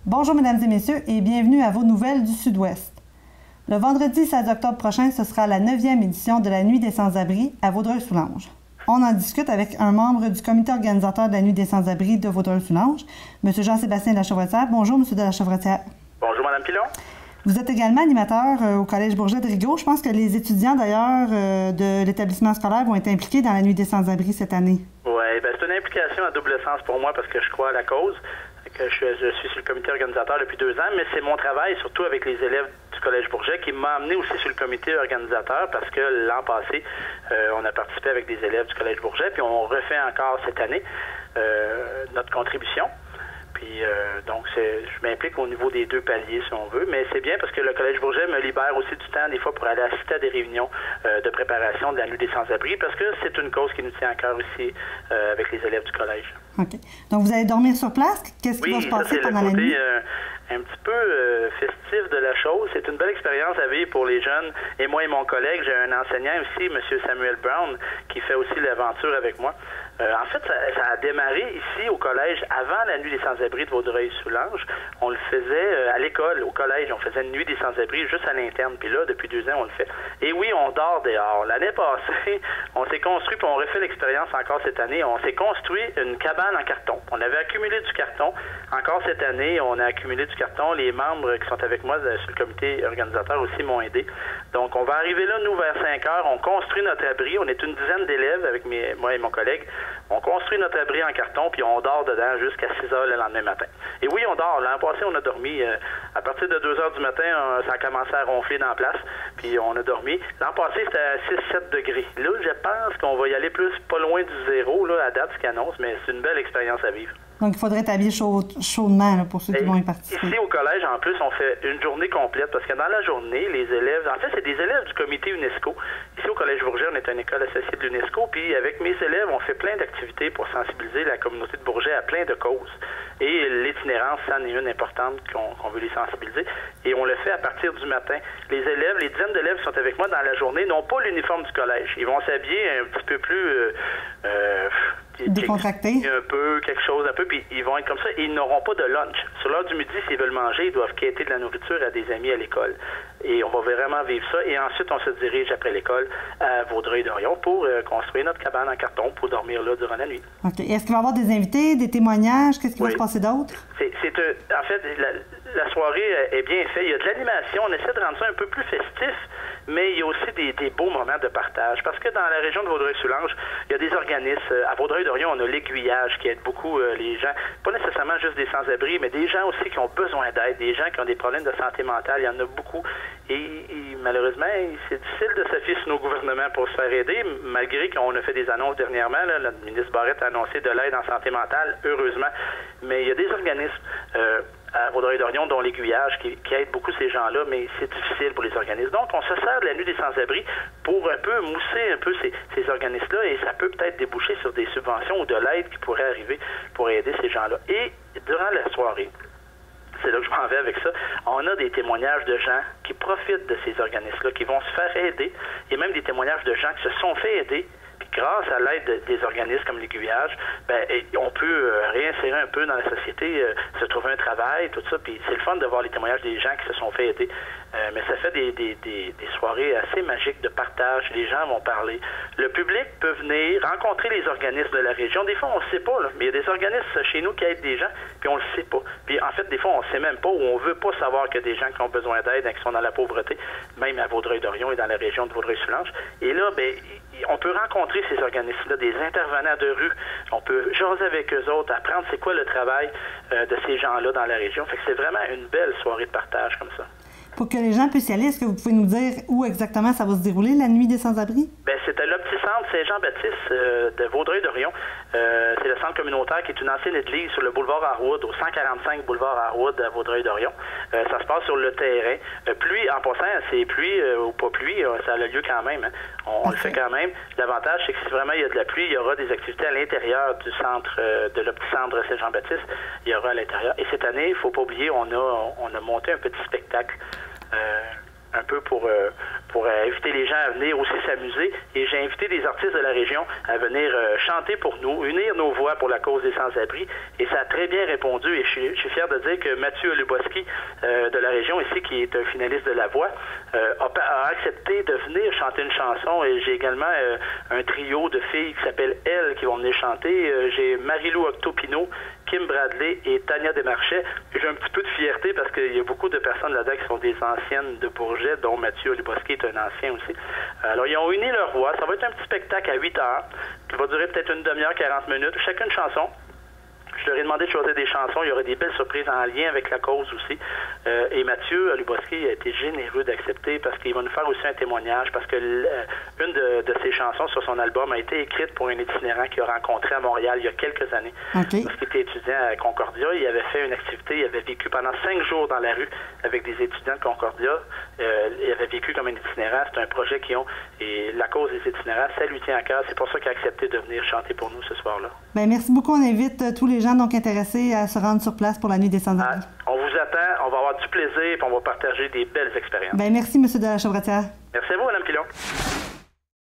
Bonjour mesdames et messieurs et bienvenue à vos nouvelles du Sud-Ouest. Le vendredi 16 octobre prochain, ce sera la 9e édition de la Nuit des Sans-Abri à Vaudreuil-Soulanges. On en discute avec un membre du comité organisateur de la Nuit des Sans-Abri de Vaudreuil-Soulanges, M. Jean-Sébastien de la Chevretière. Bonjour, M. de la Chevretière. Bonjour, Mme Pilon. Vous êtes également animateur au Collège Bourget de Rigaud. Je pense que les étudiants, d'ailleurs, de l'établissement scolaire vont être impliqués dans la Nuit des Sans-Abri cette année. Oui, c'est une implication à double sens pour moi parce que je crois à la cause. Que je suis sur le comité organisateur depuis 2 ans, mais c'est mon travail, surtout avec les élèves du Collège Bourget, qui m'a amené aussi sur le comité organisateur parce que l'an passé, on a participé avec des élèves du Collège Bourget, puis on refait encore cette année notre contribution. Puis, donc, je m'implique au niveau des 2 paliers, si on veut, mais c'est bien parce que le Collège Bourget me libère aussi du temps, des fois, pour aller assister à des réunions de préparation de la Nuit des Sans-Abri, parce que c'est une cause qui nous tient à cœur aussi avec les élèves du collège. OK. Donc, vous allez dormir sur place? Qu'est-ce qui va se passer pendant la nuit? Un petit peu festif de la chose. C'est une belle expérience à vivre pour les jeunes. Et moi et mon collègue, j'ai un enseignant aussi, M. Samuel Brown, qui fait aussi l'aventure avec moi. En fait, ça a démarré ici au collège avant la Nuit des Sans-Abri de Vaudreuil-Soulanges. On le faisait à l'école, au collège. On faisait une Nuit des Sans-Abri juste à l'interne. Puis là, depuis 2 ans, on le fait. Et oui, on dort dehors. L'année passée, on s'est construit, puis on refait l'expérience encore cette année. On s'est construit une cabane en carton. On avait accumulé du carton. Encore cette année, on a accumulé du carton. Les membres qui sont avec moi sur le comité organisateur aussi m'ont aidé. Donc, on va arriver là, nous, vers 5 heures. On construit notre abri. On est une dizaine d'élèves avec moi et mon collègue. On construit notre abri en carton, puis on dort dedans jusqu'à 6 heures le lendemain matin. Et oui, on dort. L'an passé, on a dormi. À partir de 2 heures du matin, ça a commencé à ronfler dans la place, puis on a dormi. L'an passé, c'était à 6-7 degrés. Là, je pense qu'on va y aller plus, pas loin du zéro, là, à date, ce qu'ils annoncent, mais c'est une belle expérience à vivre. Donc, il faudrait t'habiller chaudement là, pour ceux qui vont y participer. Ici, au collège, en plus, on fait une journée complète parce que dans la journée, les élèves... En fait, c'est des élèves du comité UNESCO. Ici, au Collège Bourget, on est une école associée de l'UNESCO. Puis, avec mes élèves, on fait plein d'activités pour sensibiliser la communauté de Bourget à plein de causes. Et l'itinérance, c'en est une importante qu'on veut les sensibiliser. Et on le fait à partir du matin. Les élèves, les dizaines d'élèves qui sont avec moi dans la journée n'ont pas l'uniforme du collège. Ils vont s'habiller un petit peu plus... décontracté. Un peu, quelque chose un peu, puis ils vont être comme ça et ils n'auront pas de lunch. Sur l'heure du midi, s'ils veulent manger, ils doivent quêter de la nourriture à des amis à l'école. Et on va vraiment vivre ça. Et ensuite, on se dirige après l'école à Vaudreuil-Dorion pour construire notre cabane en carton pour dormir là durant la nuit. OK. Est-ce qu'il va y avoir des invités, des témoignages? Qu'est-ce qui va se passer d'autre? En fait, la soirée est bien faite. Il y a de l'animation. On essaie de rendre ça un peu plus festif, mais il y a aussi des beaux moments de partage. Parce que dans la région de Vaudreuil-Soulanges, il y a des organismes. À Vaudreuil-Dorion, on a l'aiguillage qui aide beaucoup les gens. Pas nécessairement juste des sans-abri, mais des gens aussi qui ont besoin d'aide, des gens qui ont des problèmes de santé mentale. Il y en a beaucoup. Et malheureusement, c'est difficile de se fier sur nos gouvernements pour se faire aider, malgré qu'on a fait des annonces dernièrement. Là, le ministre Barrette a annoncé de l'aide en santé mentale, heureusement. Mais il y a des organismes à Vaudreuil-Dorion, dont l'aiguillage, qui aide beaucoup ces gens-là, mais c'est difficile pour les organismes. Donc, on se sert de la Nuit des Sans-Abri pour un peu mousser un peu ces organismes-là, et ça peut peut-être déboucher sur des subventions ou de l'aide qui pourrait arriver pour aider ces gens-là. Et durant la soirée, c'est là que je m'en vais avec ça, on a des témoignages de gens qui profitent de ces organismes-là, qui vont se faire aider, et même des témoignages de gens qui se sont fait aider. Grâce à l'aide des organismes comme l'aiguillage, on peut réinsérer un peu dans la société, se trouver un travail, tout ça. Puis c'est le fun de voir les témoignages des gens qui se sont fait aider. Mais ça fait des soirées assez magiques de partage. Les gens vont parler. Le public peut venir rencontrer les organismes de la région. Des fois, on ne sait pas, là, mais il y a des organismes chez nous qui aident des gens, puis on ne le sait pas. Puis en fait, des fois, on ne sait même pas ou on ne veut pas savoir qu'il y a des gens qui ont besoin d'aide et qui sont dans la pauvreté, même à Vaudreuil-Dorion et dans la région de Vaudreuil-Soulanges. Et là, on peut rencontrer ces organismes-là, des intervenants de rue. On peut jaser avec eux autres, apprendre c'est quoi le travail de ces gens-là dans la région. Fait que c'est vraiment une belle soirée de partage comme ça. Pour que les gens puissent y aller, est-ce que vous pouvez nous dire où exactement ça va se dérouler, la Nuit des Sans-Abri? C'est à l'Opti-Centre Saint-Jean-Baptiste de Vaudreuil-Dorion. C'est le centre communautaire qui est une ancienne église sur le boulevard Harwood, au 145 boulevard Harwood à Vaudreuil-Dorion. Ça se passe sur le terrain. Pluie, en passant, c'est pluie ou pas pluie, ça a lieu quand même. Hein. On le fait quand même. L'avantage, c'est que si vraiment il y a de la pluie, il y aura des activités à l'intérieur du centre de l'Opti-Centre Saint-Jean-Baptiste. Il y aura à l'intérieur. Et cette année, il ne faut pas oublier, on a monté un petit spectacle. Un peu pour pour inviter les gens à venir aussi s'amuser. Et j'ai invité des artistes de la région à venir chanter pour nous, unir nos voix pour la cause des sans-abri. Et ça a très bien répondu. Et je suis fier de dire que Mathieu Luboski de la région ici, qui est un finaliste de La Voix, a accepté de venir chanter une chanson. Et j'ai également un trio de filles qui s'appelle Elle qui vont venir chanter. J'ai Marie-Lou Octopino, Kim Bradley et Tania Desmarchais. J'ai un petit peu de fierté parce qu'il y a beaucoup de personnes là-dedans qui sont des anciennes de Bourget, dont Mathieu Luboski est un ancien aussi. Alors, ils ont uni leur voix. Ça va être un petit spectacle à 8 heures, qui va durer peut-être une demi-heure, 40 minutes, chacune chanson. Je leur ai demandé de choisir des chansons. Il y aurait des belles surprises en lien avec la cause aussi. Et Mathieu Luboski a été généreux d'accepter parce qu'il va nous faire aussi un témoignage parce que une de ses chansons sur son album a été écrite pour un itinérant qu'il a rencontré à Montréal il y a quelques années. Okay. Parce qu'il était étudiant à Concordia. Il avait fait une activité. Il avait vécu pendant 5 jours dans la rue avec des étudiants de Concordia. Il avait vécu comme un itinérant. C'est un projet qu'ils ont. Et la cause des itinérants, ça lui tient à cœur. C'est pour ça qu'il a accepté de venir chanter pour nous ce soir-là. Bien, merci beaucoup. On invite tous les gens donc intéressés à se rendre sur place pour la nuit des sans-abri. On vous attend, on va avoir du plaisir et on va partager des belles expériences. Bien, merci, M. de la Chevretière. Merci à vous, Mme Pilon.